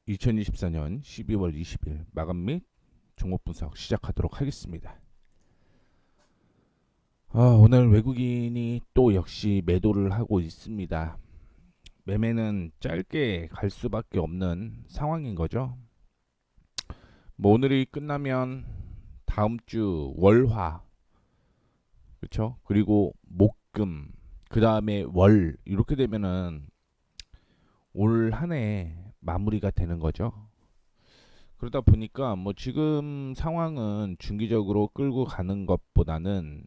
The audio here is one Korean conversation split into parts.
2024년 12월 20일 마감 및 종목 분석 시작하도록 하겠습니다. 오늘 외국인이 또 역시 매도를 하고 있습니다. 매매는 짧게 갈 수밖에 없는 상황인 거죠. 뭐 오늘이 끝나면 다음 주 월화, 그렇죠? 그리고 목금, 그 다음에 월 이렇게 되면은 올 한 해 마무리가 되는 거죠. 그러다 보니까 뭐 지금 상황은 중기적으로 끌고 가는 것보다는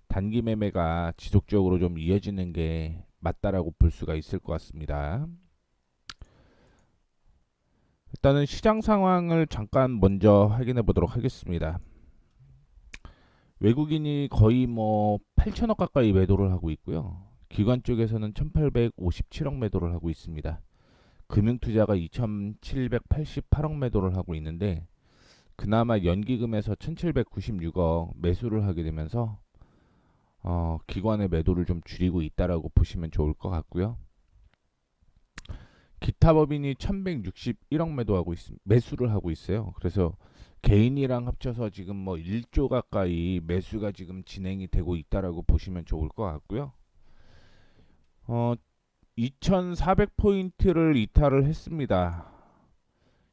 단기 매매가 지속적으로 좀 이어지는 게 맞다라고 볼 수가 있을 것 같습니다. 일단은 시장 상황을 잠깐 먼저 확인해 보도록 하겠습니다. 외국인이 거의 뭐 8천억 가까이 매도를 하고 있고요. 기관 쪽에서는 1857억 매도를 하고 있습니다. 금융투자가 2788억 매도를 하고 있는데 그나마 연기금에서 1796억 매수를 하게 되면서 기관의 매도를 좀 줄이고 있다라고 보시면 좋을 것 같고요. 기타 법인이 1161억 매수를 하고 있어요. 그래서 개인이랑 합쳐서 지금 뭐 1조 가까이 매수가 지금 진행이 되고 있다라고 보시면 좋을 것 같고요. 2400포인트를 이탈을 했습니다.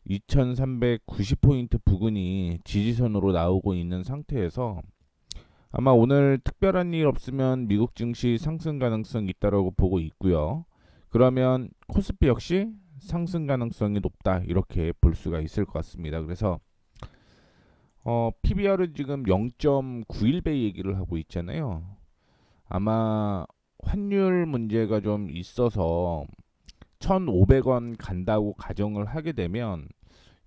2390포인트 부근이 지지선으로 나오고 있는 상태에서 아마 오늘 특별한 일 없으면 미국 증시 상승 가능성이 있다고 보고 있고요. 그러면 코스피 역시 상승 가능성이 높다 이렇게 볼 수가 있을 것 같습니다. 그래서 PBR은 지금 0.91배 얘기를 하고 있잖아요. 아마 환율 문제가 좀 있어서 1,500원 간다고 가정을 하게 되면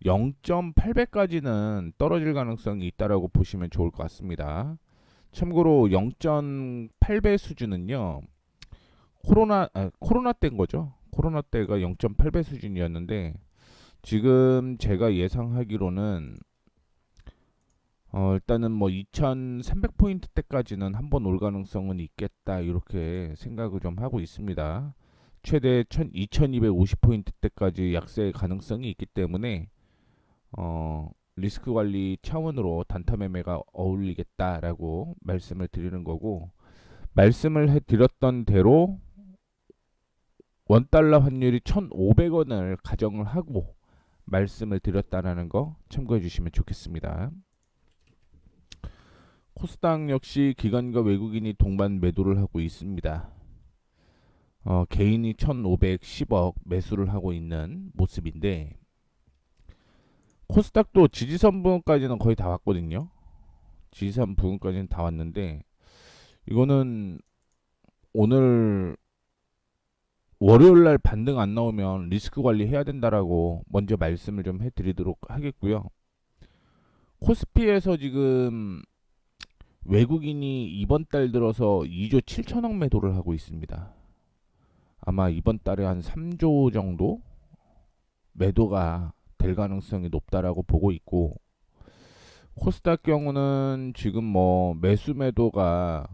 0.8배까지는 떨어질 가능성이 있다라고 보시면 좋을 것 같습니다. 참고로 0.8배 수준은요. 코로나 때인 거죠. 코로나 때가 0.8배 수준이었는데 지금 제가 예상하기로는 일단은 뭐 2300포인트 때까지는 한번 올 가능성은 있겠다 이렇게 생각을 좀 하고 있습니다. 최대 2250포인트 때까지 약세 가능성이 있기 때문에 리스크 관리 차원으로 단타 매매가 어울리겠다라고 말씀을 드리는 거고, 말씀을 해드렸던 대로 원달러 환율이 1,500원을 가정을 하고 말씀을 드렸다라는 거 참고해 주시면 좋겠습니다. 코스닥 역시 기관과 외국인이 동반 매도를 하고 있습니다. 개인이 1,510억 매수를 하고 있는 모습인데 코스닥도 지지선 부분까지는 거의 다 왔거든요. 지지선 부분까지는 다 왔는데 이거는 오늘 월요일 날 반등 안 나오면 리스크 관리 해야 된다라고 먼저 말씀을 좀 해드리도록 하겠고요. 코스피에서 지금 외국인이 이번 달 들어서 2조 7천억 매도를 하고 있습니다. 아마 이번 달에 한 3조 정도 매도가 될 가능성이 높다라고 보고 있고, 코스닥 경우는 지금 뭐 매수 매도가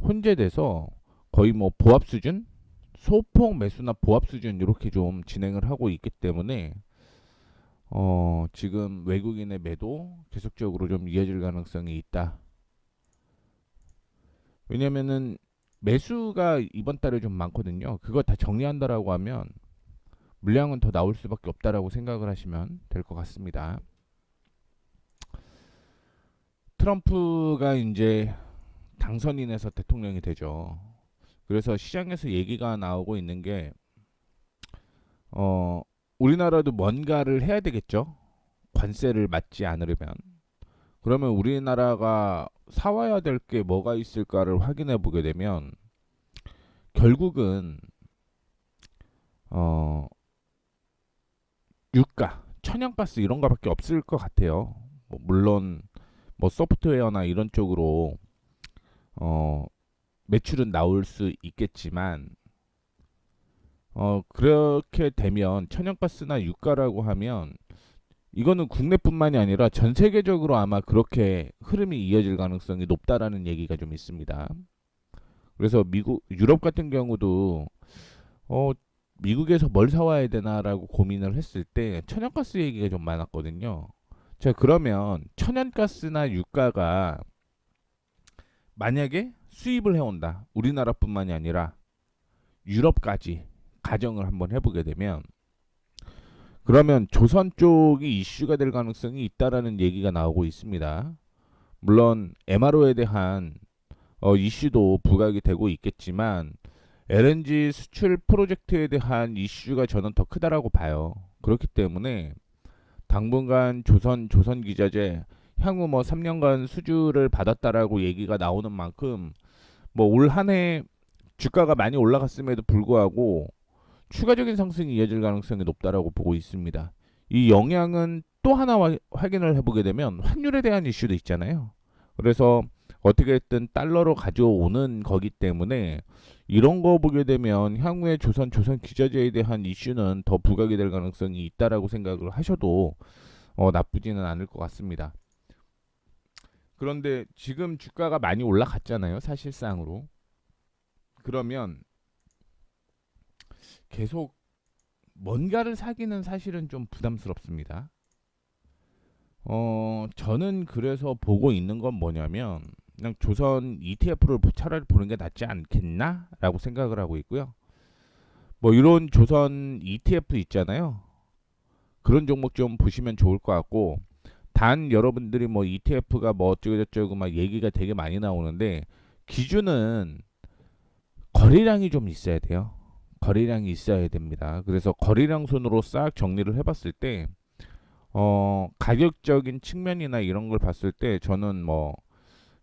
혼재돼서 거의 뭐 보합 수준, 소폭 매수나 보합 수준 이렇게 좀 진행을 하고 있기 때문에 지금 외국인의 매도 계속적으로 좀 이어질 가능성이 있다. 왜냐면은 매수가 이번 달에 좀 많거든요. 그거 다 정리한다라고 하면 물량은 더 나올 수밖에 없다라고 생각을 하시면 될 것 같습니다. 트럼프가 이제 당선인에서 대통령이 되죠. 그래서 시장에서 얘기가 나오고 있는 게 우리나라도 뭔가를 해야 되겠죠. 관세를 맞지 않으려면. 그러면 우리나라가 사와야 될 게 뭐가 있을까를 확인해 보게 되면 결국은 어, 유가, 천연가스 이런 거밖에 없을 것 같아요. 물론 뭐 소프트웨어나 이런 쪽으로 어, 매출은 나올 수 있겠지만 그렇게 되면 천연가스나 유가라고 하면 이거는 국내뿐만이 아니라 전 세계적으로 아마 그렇게 흐름이 이어질 가능성이 높다라는 얘기가 좀 있습니다. 그래서 미국, 유럽 같은 경우도 미국에서 뭘 사와야 되나라고 고민을 했을 때 천연가스 얘기가 좀 많았거든요. 자, 그러면 천연가스나 유가가 만약에 수입을 해온다. 우리나라뿐만이 아니라 유럽까지 가정을 한번 해보게 되면 그러면 조선 쪽이 이슈가 될 가능성이 있다라는 얘기가 나오고 있습니다. 물론 MRO에 대한 이슈도 부각이 되고 있겠지만 LNG 수출 프로젝트에 대한 이슈가 저는 더 크다라고 봐요. 그렇기 때문에 당분간 조선 기자재 향후 뭐 3년간 수주를 받았다라고 얘기가 나오는 만큼 뭐 올 한 해 주가가 많이 올라갔음에도 불구하고 추가적인 상승이 이어질 가능성이 높다라고 보고 있습니다. 이 영향은 또 하나 확인을 해보게 되면 환율에 대한 이슈도 있잖아요. 그래서 어떻게든 달러로 가져오는 거기 때문에 이런 거 보게 되면 향후에 조선 기자재에 대한 이슈는 더 부각이 될 가능성이 있다라고 생각을 하셔도 나쁘지는 않을 것 같습니다. 그런데 지금 주가가 많이 올라갔잖아요, 사실상으로. 그러면 계속 뭔가를 사기는 사실은 좀 부담스럽습니다. 저는 그래서 보고 있는 건 뭐냐면 그냥 조선 ETF를 차라리 보는 게 낫지 않겠나라고 생각을 하고 있고요. 뭐 이런 조선 ETF 있잖아요. 그런 종목 좀 보시면 좋을 것 같고 단 여러분들이 뭐 ETF가 뭐 어쩌고저쩌고 막 얘기가 되게 많이 나오는데 기준은 거래량이 좀 있어야 돼요. 거래량이 있어야 됩니다. 그래서 거래량 순으로 싹 정리를 해봤을 때 가격적인 측면이나 이런 걸 봤을 때 저는 뭐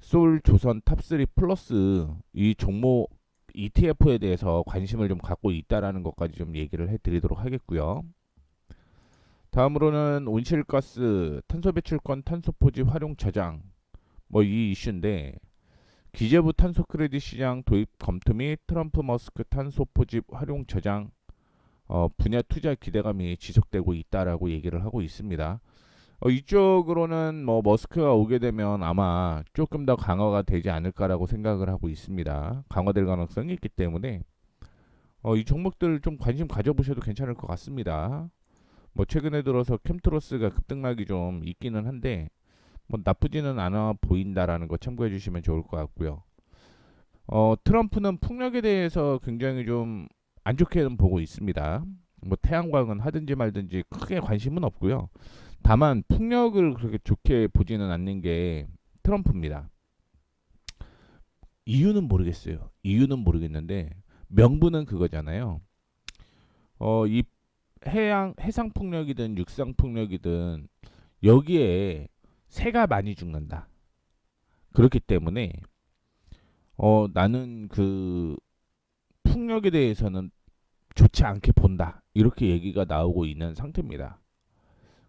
솔 조선 탑3 플러스 이 종목 ETF에 대해서 관심을 좀 갖고 있다라는 것까지 좀 얘기를 해드리도록 하겠고요. 다음으로는 온실가스, 탄소배출권, 탄소포지 활용 저장 뭐 이 이슈인데 기재부 탄소 크레딧 시장 도입 검토 및 트럼프 머스크 탄소 포집 활용 저장 분야 투자 기대감이 지속되고 있다라고 얘기를 하고 있습니다. 이쪽으로는 뭐 머스크가 오게 되면 아마 조금 더 강화가 되지 않을까라고 생각을 하고 있습니다. 강화될 가능성이 있기 때문에 이 종목들 좀 관심 가져보셔도 괜찮을 것 같습니다. 뭐 최근에 들어서 캠트로스가 급등락이 좀 있기는 한데 뭐 나쁘지는 않아 보인다라는 거 참고해 주시면 좋을 것 같고요. 트럼프는 풍력에 대해서 굉장히 좀 안 좋게는 보고 있습니다. 뭐 태양광은 하든지 말든지 크게 관심은 없고요. 다만 풍력을 그렇게 좋게 보지는 않는 게 트럼프입니다. 이유는 모르겠어요. 이유는 모르겠는데 명분은 그거잖아요. 이 해상 풍력이든 육상 풍력이든 여기에 새가 많이 죽는다. 그렇기 때문에 나는 그 풍력에 대해서는 좋지 않게 본다. 이렇게 얘기가 나오고 있는 상태입니다.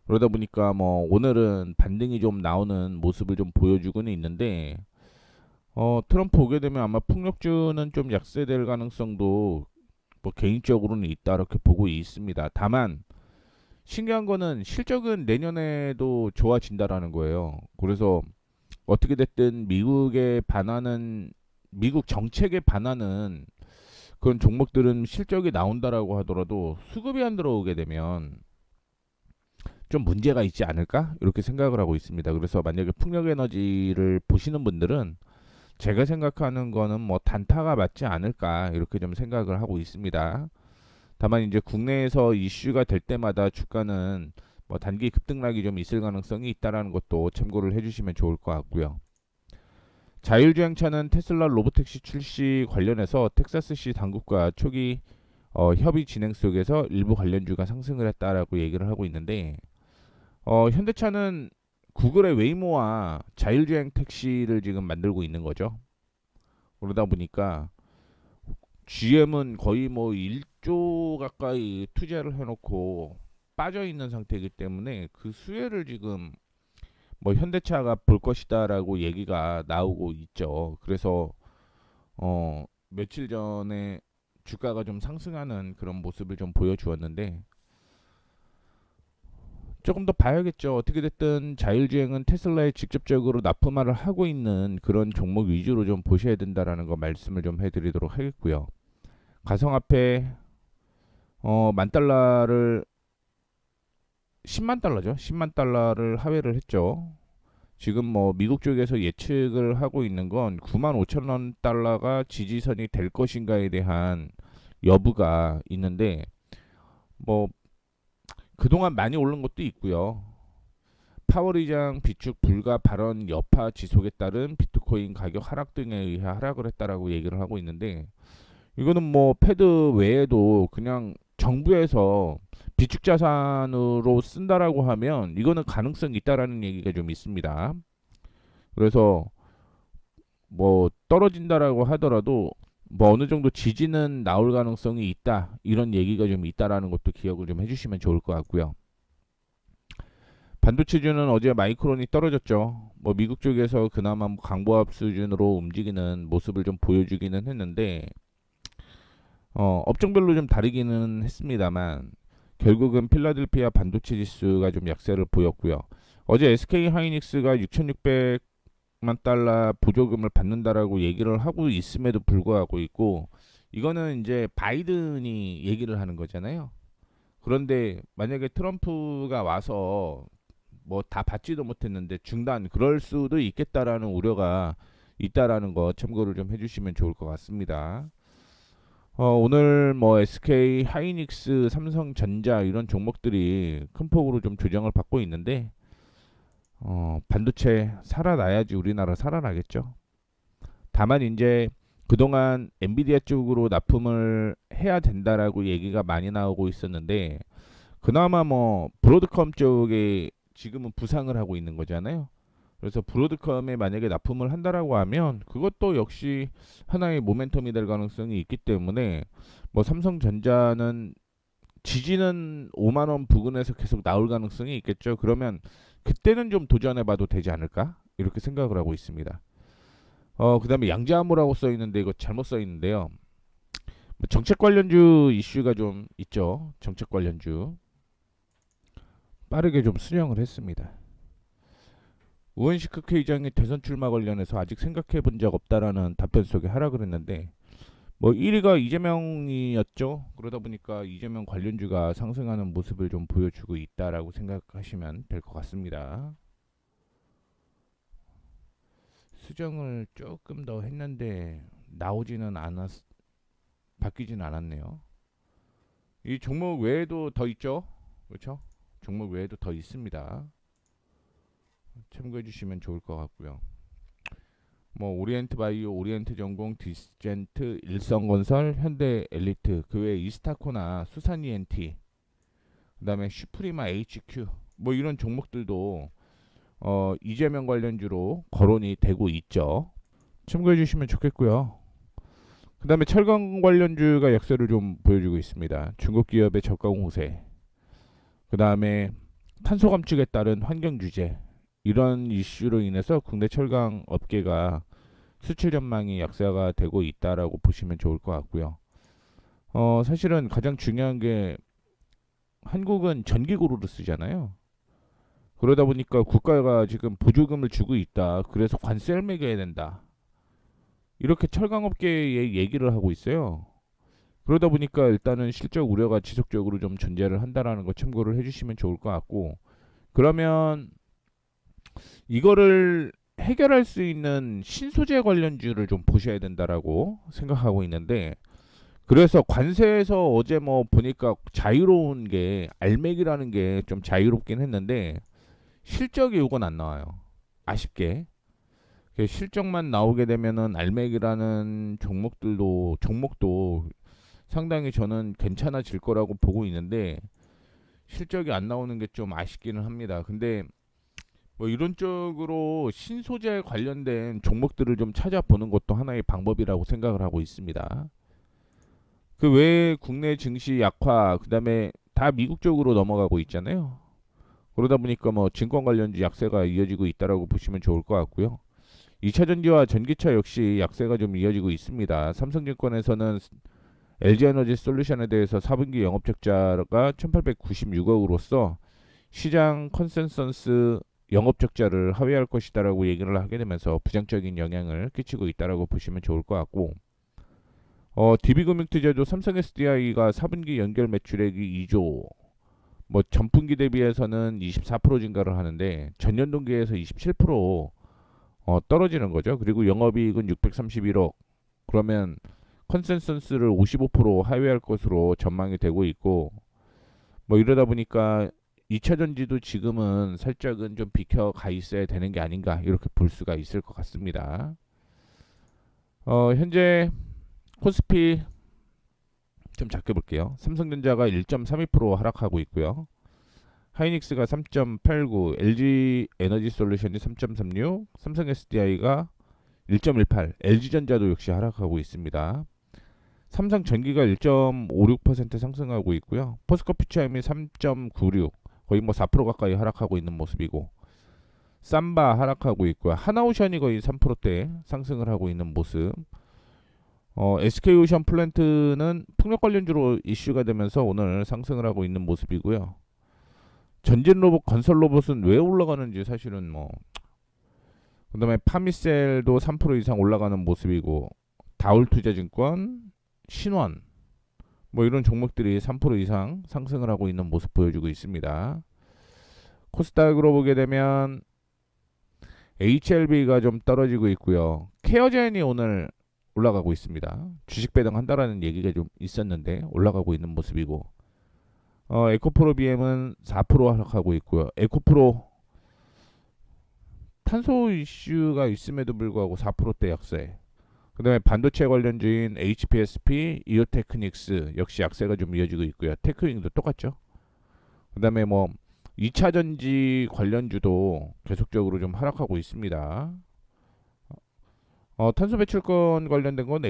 그러다 보니까 뭐 오늘은 반등이 좀 나오는 모습을 좀 보여주고는 있는데 트럼프 오게 되면 아마 풍력주는 좀 약세될 가능성도 뭐 개인적으로는 있다 이렇게 보고 있습니다. 다만 신기한 거는 실적은 내년에도 좋아진다라는 거예요. 그래서 어떻게 됐든 미국 정책에 반하는 그런 종목들은 실적이 나온다라고 하더라도 수급이 안 들어오게 되면 좀 문제가 있지 않을까 이렇게 생각을 하고 있습니다. 그래서 만약에 풍력에너지를 보시는 분들은 제가 생각하는 거는 뭐 단타가 맞지 않을까 이렇게 좀 생각을 하고 있습니다. 다만 이제 국내에서 이슈가 될 때마다 주가는 뭐 단기 급등락이 좀 있을 가능성이 있다라는 것도 참고를 해주시면 좋을 것 같고요. 자율주행차는 테슬라 로보택시 출시 관련해서 텍사스시 당국과 초기 협의 진행 속에서 일부 관련주가 상승을 했다라고 얘기를 하고 있는데 현대차는 구글의 웨이모와 자율주행 택시를 지금 만들고 있는 거죠. 그러다 보니까 GM은 거의 뭐 1조 가까이 투자를 해놓고 빠져 있는 상태이기 때문에 그 수혜를 지금 뭐 현대차가 볼 것이다라고 얘기가 나오고 있죠. 그래서 며칠 전에 주가가 좀 상승하는 그런 모습을 좀 보여주었는데 조금 더 봐야겠죠. 어떻게 됐든 자율주행은 테슬라에 직접적으로 납품화를 하고 있는 그런 종목 위주로 좀 보셔야 된다라는 거 말씀을 좀 해드리도록 하겠고요. 가성화폐 만 달러를 10만 달러죠. 10만 달러를 하회를 했죠. 지금 뭐 미국 쪽에서 예측을 하고 있는 건 9만 5천 원 달러가 지지선이 될 것인가에 대한 여부가 있는데 뭐 그동안 많이 오른 것도 있고요. 파월 의장 비축 불가 발언 여파 지속에 따른 비트코인 가격 하락 등에 의해 하락을 했다라고 얘기를 하고 있는데 이거는 뭐 패드 외에도 그냥 정부에서 비축 자산으로 쓴다라고 하면 이거는 가능성이 있다라는 얘기가 좀 있습니다. 그래서 뭐 떨어진다라고 하더라도 뭐 어느 정도 지지는 나올 가능성이 있다 이런 얘기가 좀 있다라는 것도 기억을 좀 해주시면 좋을 것 같고요. 반도체주는 어제 마이크론이 떨어졌죠. 뭐 미국 쪽에서 그나마 뭐 강보합 수준으로 움직이는 모습을 좀 보여주기는 했는데 업종별로 좀 다르기는 했습니다만 결국은 필라델피아 반도체 지수가 좀 약세를 보였고요. 어제 SK 하이닉스가 6,600만 달러 보조금을 받는다라고 얘기를 하고 있음에도 불구하고 있고 이거는 이제 바이든이 얘기를 하는 거잖아요. 그런데 만약에 트럼프가 와서 뭐 다 받지도 못했는데 중단 그럴 수도 있겠다라는 우려가 있다라는 거 참고를 좀 해주시면 좋을 것 같습니다. 오늘 뭐 SK 하이닉스, 삼성전자 이런 종목들이 큰 폭으로 좀 조정을 받고 있는데 반도체 살아나야지 우리나라 살아나겠죠. 다만 이제 그동안 엔비디아 쪽으로 납품을 해야 된다라고 얘기가 많이 나오고 있었는데 그나마 뭐 브로드컴 쪽에 지금은 부상을 하고 있는 거잖아요. 그래서 브로드컴에 만약에 납품을 한다라고 하면 그것도 역시 하나의 모멘텀이 될 가능성이 있기 때문에 뭐 삼성전자는 지지는 5만 원 부근에서 계속 나올 가능성이 있겠죠. 그러면 그때는 좀 도전해봐도 되지 않을까 이렇게 생각을 하고 있습니다. 그다음에 양자암호라고 써 있는데 이거 잘못 써 있는데요. 정책 관련주 이슈가 좀 있죠. 정책 관련주 빠르게 좀 수령을 했습니다. 우원식 국회의장의 대선 출마 관련해서 아직 생각해 본 적 없다라는 답변 속에 하락을 했는데 뭐 1위가 이재명이었죠. 그러다 보니까 이재명 관련주가 상승하는 모습을 좀 보여주고 있다라고 생각하시면 될 것 같습니다. 수정을 조금 더 했는데 나오지는 않았 바뀌지는 않았네요. 이 종목 외에도 더 있죠. 그렇죠? 종목 외에도 더 있습니다. 참고해 주시면 좋을 것 같고요. 뭐 오리엔트 바이오, 오리엔트 전공, 디스젠트, 일성건설, 현대 엘리트, 그 외에 이스타코나 수산 ENT, 그다음에 슈프리마 HQ 뭐 이런 종목들도 이재명 관련주로 거론이 되고 있죠. 참고해 주시면 좋겠고요. 그다음에 철강 관련주가 약세를 좀 보여주고 있습니다. 중국 기업의 저가 공세, 그다음에 탄소 감축에 따른 환경 규제 이런 이슈로 인해서 국내 철강 업계가 수출 전망이 약세가 되고 있다라고 보시면 좋을 것 같고요. 사실은 가장 중요한 게 한국은 전기구로를 쓰잖아요. 그러다 보니까 국가가 지금 보조금을 주고 있다. 그래서 관세를 매겨야 된다. 이렇게 철강업계에 얘기를 하고 있어요. 그러다 보니까 일단은 실적 우려가 지속적으로 좀 존재를 한다라는 거 참고를 해주시면 좋을 것 같고 그러면 이거를 해결할 수 있는 신소재 관련주를 좀 보셔야 된다라고 생각하고 있는데 그래서 관세에서 어제 뭐 보니까 자유로운 게 알맥이라는 게 좀 자유롭긴 했는데 실적이 이건 안 나와요. 아쉽게 실적만 나오게 되면은 알맥이라는 종목도 상당히 저는 괜찮아질 거라고 보고 있는데 실적이 안 나오는 게 좀 아쉽기는 합니다. 근데 뭐 이런 쪽으로 신소재 관련된 종목들을 좀 찾아보는 것도 하나의 방법이라고 생각을 하고 있습니다. 그 외에 국내 증시 약화, 그다음에 다 미국 쪽으로 넘어가고 있잖아요. 그러다 보니까 뭐 증권 관련주 약세가 이어지고 있다라고 보시면 좋을 것 같고요. 2차 전지와 전기차 역시 약세가 좀 이어지고 있습니다. 삼성증권에서는 LG에너지 솔루션에 대해서 4분기 영업적자가 1896억으로서 시장 컨센서스 영업적자를 하회할 것이다라고 얘기를 하게 되면서 부정적인 영향을 끼치고 있다라고 보시면 좋을 것 같고 DB금융투자도 삼성 SDI가 4분기 연결 매출액이 2조, 뭐 전분기 대비해서는 24% 증가를 하는데 전년 동기에서 27% 떨어지는 거죠. 그리고 영업이익은 631억. 그러면 컨센서스를 55% 하회할 것으로 전망이 되고 있고, 뭐 이러다 보니까 2차 전지도 지금은 살짝은 좀 비켜가 있어야 되는 게 아닌가 이렇게 볼 수가 있을 것 같습니다. 현재 코스피 좀 작게 볼게요. 삼성전자가 1.32% 하락하고 있고요. 하이닉스가 3.89, LG 에너지 솔루션이 3.36, 삼성 SDI가 1.18, LG전자도 역시 하락하고 있습니다. 삼성전기가 1.56% 상승하고 있고요. 포스코피처엠이 3.96, 거의 뭐 4% 가까이 하락하고 있는 모습이고, 삼바 하락하고 있고요. 하나오션이 거의 3%대 상승을 하고 있는 모습. SK오션 플랜트는 풍력 관련주로 이슈가 되면서 오늘 상승을 하고 있는 모습이고요. 전진 로봇, 건설 로봇은 왜 올라가는지 사실은 뭐, 그다음에 파미셀도 3% 이상 올라가는 모습이고, 다울투자증권, 신원, 뭐 이런 종목들이 3% 이상 상승을 하고 있는 모습 보여주고 있습니다. 코스닥으로 보게 되면 HLB가 좀 떨어지고 있고요. 케어젠이 오늘 올라가고 있습니다. 주식 배당한다라는 얘기가 좀 있었는데 올라가고 있는 모습이고, 에코프로 BM은 4% 하락하고 있고요. 에코프로 탄소 이슈가 있음에도 불구하고 4%대 약세. 그다음에 반도체 관련주인 HPSP, 이오테크닉스 역시 약세가 좀 이어지고 있고요. 테크윙도 똑같죠. 그다음에 뭐 2차 전지 관련주도 계속적으로 좀 하락하고 있습니다. 탄소 배출권 관련된 건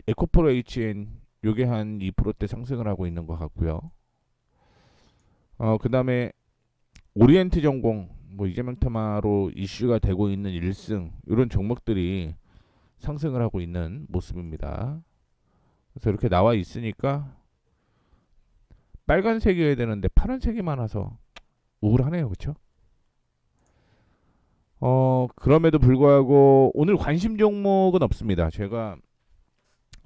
에코프로 HN 요게 한 2%대 상승을 하고 있는 것 같고요. 그다음에 오리엔트 전공 뭐 이재명 테마로 이슈가 되고 있는 일승 이런 종목들이 상승을 하고 있는 모습입니다. 그래서 이렇게 나와 있으니까 빨간색이어야 되는데 파란색이 많아서 우울하네요, 그렇죠? 그럼에도 불구하고 오늘 관심 종목은 없습니다. 제가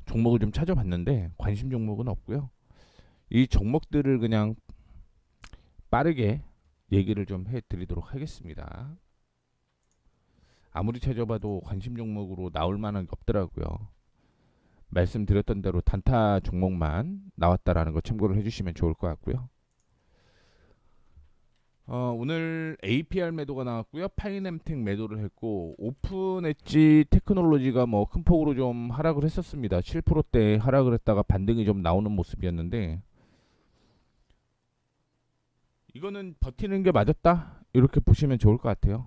종목을 좀 찾아봤는데 관심 종목은 없고요. 이 종목들을 그냥 빠르게 얘기를 좀 해드리도록 하겠습니다. 아무리 찾아봐도 관심 종목으로 나올 만한 게 없더라고요. 말씀드렸던 대로 단타 종목만 나왔다라는 거 참고를 해주시면 좋을 것 같고요. 오늘 APR 매도가 나왔고요. 파이nem텍 매도를 했고, 오픈 엣지 테크놀로지가 뭐 큰 폭으로 좀 하락을 했었습니다. 7%대 하락을 했다가 반등이 좀 나오는 모습이었는데, 이거는 버티는 게 맞았다 이렇게 보시면 좋을 것 같아요.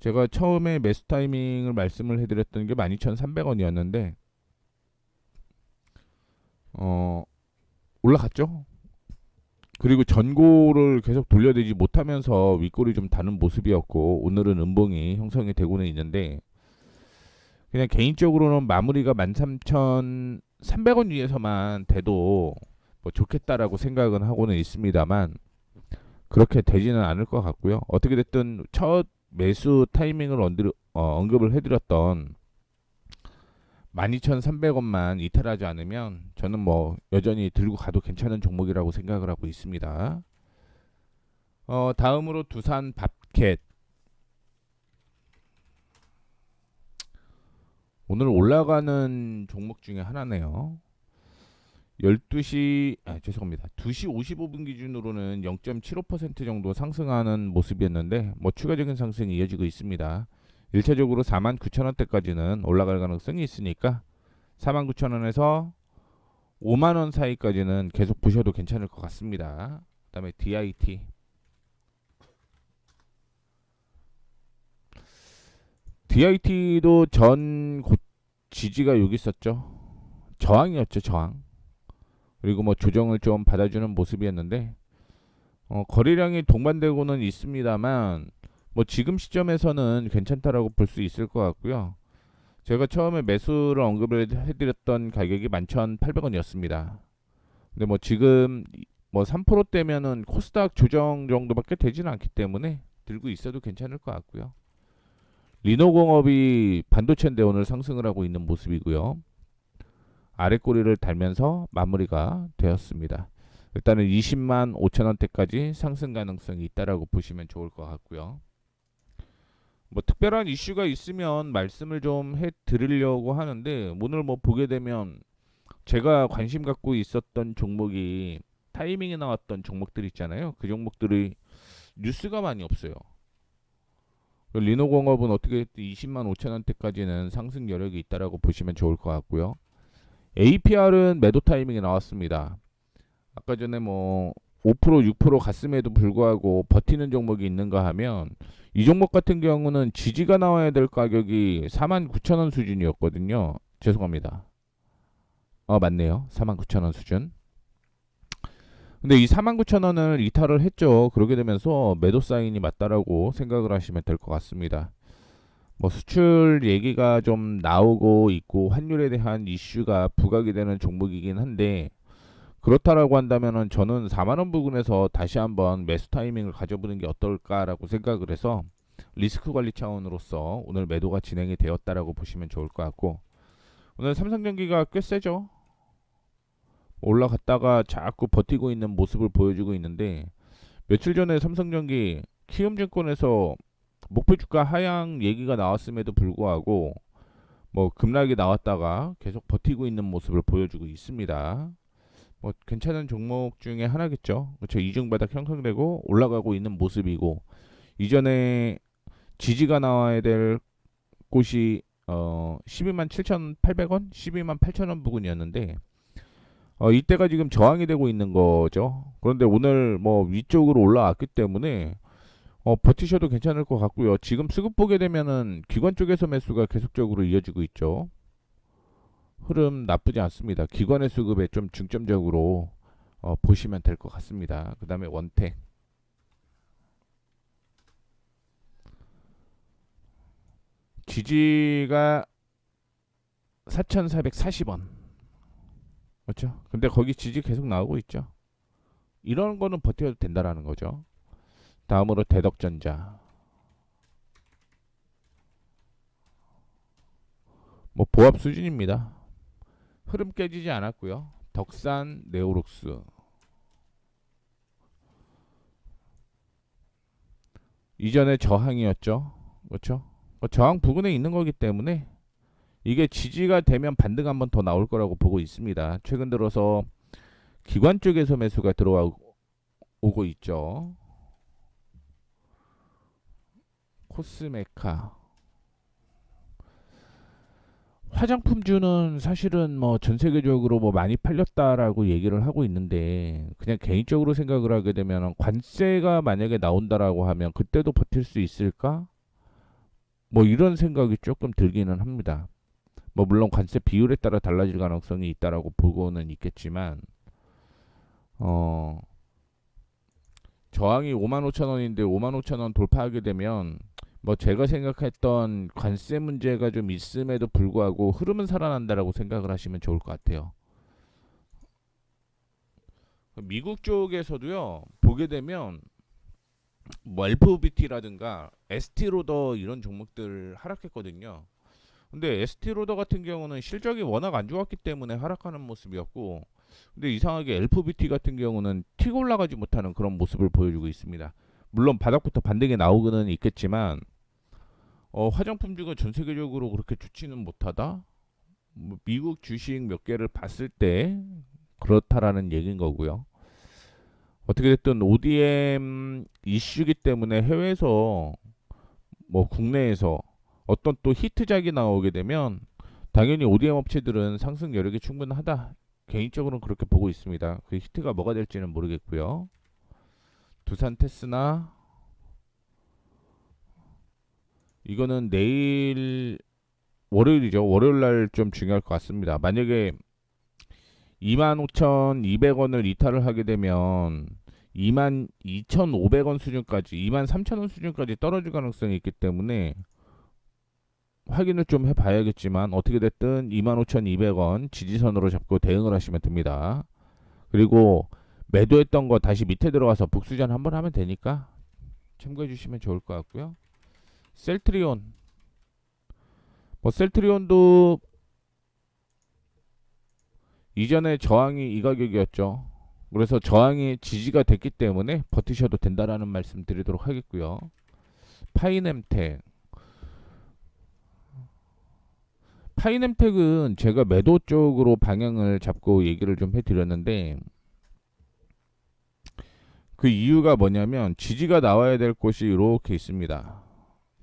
제가 처음에 매수 타이밍을 말씀을 해드렸던 게 12,300원이었는데 올라갔죠. 그리고 전고를 계속 돌려대지 못하면서 윗골이 좀 다는 모습이었고, 오늘은 음봉이 형성이 되고는 있는데, 그냥 개인적으로는 마무리가 13,300원 위에서만 돼도 뭐 좋겠다라고 생각은 하고는 있습니다만, 그렇게 되지는 않을 것 같고요. 어떻게 됐든 첫 매수 타이밍을 언급을 해드렸던 12,300원만 이탈하지 않으면 저는 뭐 여전히 들고 가도 괜찮은 종목이라고 생각을 하고 있습니다. 다음으로 두산 밥캣. 오늘 올라가는 종목 중에 하나네요. 죄송합니다. 2시 55분 기준으로는 0.75% 정도 상승하는 모습이었는데 뭐 추가적인 상승이 이어지고 있습니다. 1차적으로 49,000원대까지는 올라갈 가능성이 있으니까 49,000원에서 5만원 사이까지는 계속 보셔도 괜찮을 것 같습니다. 그 다음에 DIT. DIT도 전 지지가 여기 있었죠. 저항이었죠, 저항. 그리고 뭐 조정을 좀 받아주는 모습이었는데 거래량이 동반되고는 있습니다만 뭐 지금 시점에서는 괜찮다라고 볼 수 있을 것 같고요. 제가 처음에 매수를 언급을 해드렸던 가격이 11,800원이었습니다. 근데 뭐 지금 뭐 3%대면은 코스닥 조정 정도밖에 되지는 않기 때문에 들고 있어도 괜찮을 것 같고요. 리노공업이 반도체인데 오늘 상승을 하고 있는 모습이고요. 아래 꼬리를 달면서 마무리가 되었습니다. 일단은 20만 5천 원대까지 상승 가능성이 있다라고 보시면 좋을 것 같고요. 뭐 특별한 이슈가 있으면 말씀을 좀 해 드리려고 하는데 오늘 뭐 보게 되면 제가 관심 갖고 있었던 종목이 타이밍에 나왔던 종목들 있잖아요. 그 종목들이 뉴스가 많이 없어요. 리노공업은 어떻게 20만 5천 원대까지는 상승 여력이 있다라고 보시면 좋을 것 같고요. APR은 매도 타이밍에 나왔습니다. 아까 전에 뭐 5% 6% 갔음에도 불구하고 버티는 종목이 있는가 하면 이 종목 같은 경우는 지지가 나와야 될 가격이 49,000원 수준이었거든요. 죄송합니다. 맞네요. 49,000원 수준. 근데 이 49,000원을 이탈을 했죠. 그러게 되면서 매도 사인이 맞다라고 생각을 하시면 될 것 같습니다. 뭐 수출 얘기가 좀 나오고 있고 환율에 대한 이슈가 부각이 되는 종목이긴 한데 그렇다라고 한다면은 저는 4만 원 부근에서 다시 한번 매수 타이밍을 가져보는 게 어떨까라고 생각을 해서 리스크 관리 차원으로서 오늘 매도가 진행이 되었다라고 보시면 좋을 것 같고 오늘 삼성전기가 꽤 세죠. 올라갔다가 자꾸 버티고 있는 모습을 보여주고 있는데 며칠 전에 삼성전기 키움증권에서 목표 주가 하향 얘기가 나왔음에도 불구하고 뭐 급락이 나왔다가 계속 버티고 있는 모습을 보여주고 있습니다. 뭐 괜찮은 종목 중에 하나겠죠. 그렇죠. 이중바닥 형성되고 올라가고 있는 모습이고 이전에 지지가 나와야 될 곳이 12만 7,800원, 12만 8천원 부근이었는데 이때가 지금 저항이 되고 있는 거죠. 그런데 오늘 뭐 위쪽으로 올라왔기 때문에 버티셔도 괜찮을 것 같고요. 지금 수급 보게 되면은 기관 쪽에서 매수가 계속적으로 이어지고 있죠. 흐름 나쁘지 않습니다. 기관의 수급에 좀 중점적으로 보시면 될 것 같습니다. 그 다음에 원택 지지가 4,440원 그렇죠. 근데 거기 지지 계속 나오고 있죠. 이런 거는 버텨도 된다라는 거죠. 다음으로 대덕전자 뭐 보합 수준입니다. 흐름 깨지지 않았고요. 덕산 네오록스 이전에 저항이었죠. 그렇죠. 저항 부근에 있는 거기 때문에 이게 지지가 되면 반등 한번 더 나올 거라고 보고 있습니다. 최근 들어서 기관 쪽에서 매수가 들어오고 있죠. 코스메카 화장품주는 사실은 뭐 전 세계적으로 뭐 많이 팔렸다라고 얘기를 하고 있는데 그냥 개인적으로 생각을 하게 되면 관세가 만약에 나온다라고 하면 그때도 버틸 수 있을까? 뭐 이런 생각이 조금 들기는 합니다. 뭐 물론 관세 비율에 따라 달라질 가능성이 있다라고 보고는 있겠지만 어 저항이 5만 5천 원인데 5만 5천 원 돌파하게 되면 뭐 제가 생각했던 관세 문제가 좀 있음에도 불구하고 흐름은 살아난다라고 생각을 하시면 좋을 것 같아요. 미국 쪽에서도요 보게 되면 뭐 LVBT라든가 ST로더 이런 종목들 하락했거든요. 근데 ST로더 같은 경우는 실적이 워낙 안 좋았기 때문에 하락하는 모습이었고 근데 이상하게 LVBT 같은 경우는 튀고 올라가지 못하는 그런 모습을 보여주고 있습니다. 물론 바닥부터 반등이 나오고는 있겠지만 화장품주가 전 세계적으로 그렇게 좋지는 못하다. 뭐 미국 주식 몇 개를 봤을 때 그렇다라는 얘기인 거고요. 어떻게 됐든 ODM 이슈기 때문에 해외에서 뭐 국내에서 어떤 또 히트작이 나오게 되면 당연히 ODM 업체들은 상승 여력이 충분하다. 개인적으로는 그렇게 보고 있습니다. 그 히트가 뭐가 될지는 모르겠고요. 두산 테스나 이거는 내일 월요일이죠. 월요일 날 좀 중요할 것 같습니다. 만약에 25,200원을 이탈을 하게 되면 22,500원 수준까지 23,000원 수준까지 떨어질 가능성이 있기 때문에 확인을 좀 해봐야겠지만 어떻게 됐든 25,200원 지지선으로 잡고 대응을 하시면 됩니다. 그리고 매도했던 거 다시 밑에 들어가서 복수전 한번 하면 되니까 참고해 주시면 좋을 것 같고요. 셀트리온 뭐 셀트리온도 이전에 저항이 이 가격이었죠. 그래서 저항이 지지가 됐기 때문에 버티셔도 된다라는 말씀 드리도록 하겠고요. 파이nem텍. 파이nem텍은 제가 매도 쪽으로 방향을 잡고 얘기를 좀 해드렸는데, 그 이유가 뭐냐면 지지가 나와야 될 곳이 이렇게 있습니다.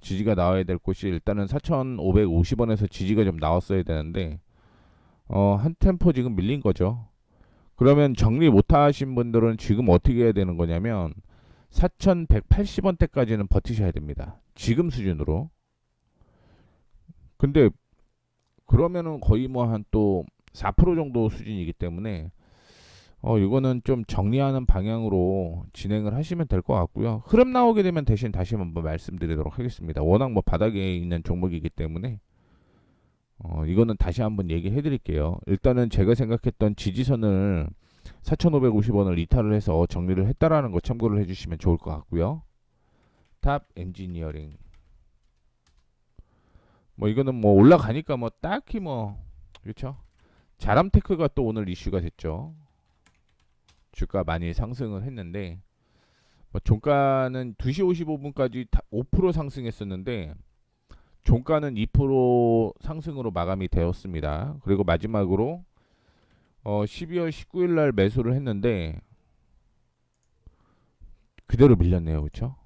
지지가 나와야 될 곳이 일단은 4,550원에서 지지가 좀 나왔어야 되는데 한 템포 지금 밀린 거죠. 그러면 정리 못 하신 분들은 지금 어떻게 해야 되는 거냐면 4,180원대까지는 버티셔야 됩니다. 지금 수준으로. 근데 그러면은 거의 뭐 한 또 4% 정도 수준이기 때문에 이거는 좀 정리하는 방향으로 진행을 하시면 될 것 같고요. 흐름 나오게 되면 대신 다시 한번 말씀드리도록 하겠습니다. 워낙 뭐 바닥에 있는 종목이기 때문에 이거는 다시 한번 얘기해 드릴게요. 일단은 제가 생각했던 지지선을 4,550원을 이탈을 해서 정리를 했다라는 거 참고를 해주시면 좋을 것 같고요. 탑 엔지니어링. 뭐 이거는 뭐 올라가니까 뭐 딱히 뭐 그렇죠. 자람테크가 또 오늘 이슈가 됐죠. 주가 많이 상승을 했는데 뭐 종가는 2시 55분까지 5% 상승했었는데 종가는 2% 상승으로 마감이 되었습니다. 그리고 마지막으로 12월 19일 날 매수를 했는데 그대로 밀렸네요. 그렇죠?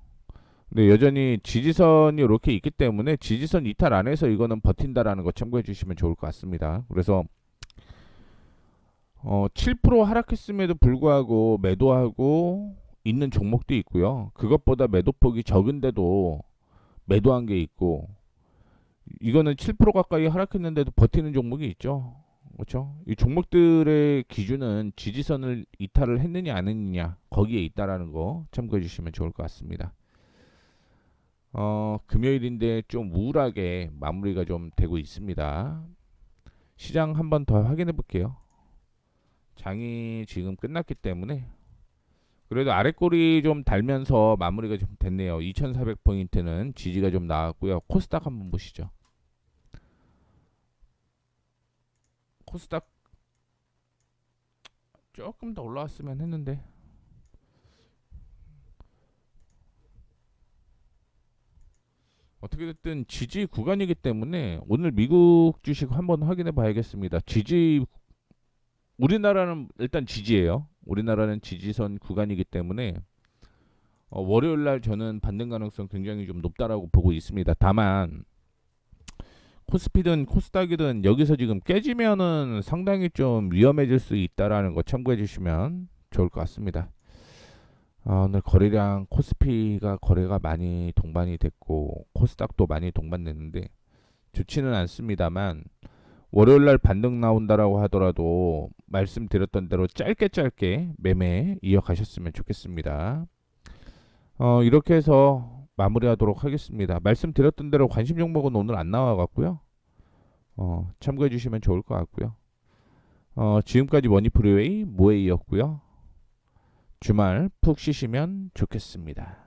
근데 여전히 지지선이 이렇게 있기 때문에 지지선 이탈 안에서 이거는 버틴다라는 거 참고해 주시면 좋을 것 같습니다. 그래서 7% 하락했음에도 불구하고 매도하고 있는 종목도 있고요. 그것보다 매도폭이 적은데도 매도한 게 있고, 이거는 7% 가까이 하락했는데도 버티는 종목이 있죠. 그렇죠? 이 종목들의 기준은 지지선을 이탈을 했느냐 안 했느냐 거기에 있다라는 거 참고해 주시면 좋을 것 같습니다. 금요일인데 좀 우울하게 마무리가 좀 되고 있습니다. 시장 한번 더 확인해 볼게요. 장이 지금 끝났기 때문에 그래도 아랫골이 좀 달면서 마무리가 좀 됐네요. 2400포인트는 지지가 좀 나왔고요. 코스닥 한번 보시죠. 코스닥 조금 더 올라왔으면 했는데 어떻게 됐든 지지 구간이기 때문에 오늘 미국 주식 한번 확인해 봐야겠습니다. 우리나라는 일단 지지예요. 우리나라는 지지선 구간이기 때문에 월요일 날 저는 반등 가능성 굉장히 좀 높다라고 보고 있습니다. 다만 코스피든 코스닥이든 여기서 지금 깨지면은 상당히 좀 위험해질 수 있다라는 거 참고해 주시면 좋을 것 같습니다. 오늘 거래량 코스피가 거래가 많이 동반이 됐고 코스닥도 많이 동반됐는데 좋지는 않습니다만 월요일날 반등 나온다라고 하더라도 말씀드렸던 대로 짧게 매매 이어가셨으면 좋겠습니다. 이렇게 해서 마무리하도록 하겠습니다. 말씀드렸던 대로 관심 종목은 오늘 안 나와갖고요. 참고해 주시면 좋을 것 같고요. 지금까지 머니프리웨이 모에이였고요. 주말 푹 쉬시면 좋겠습니다.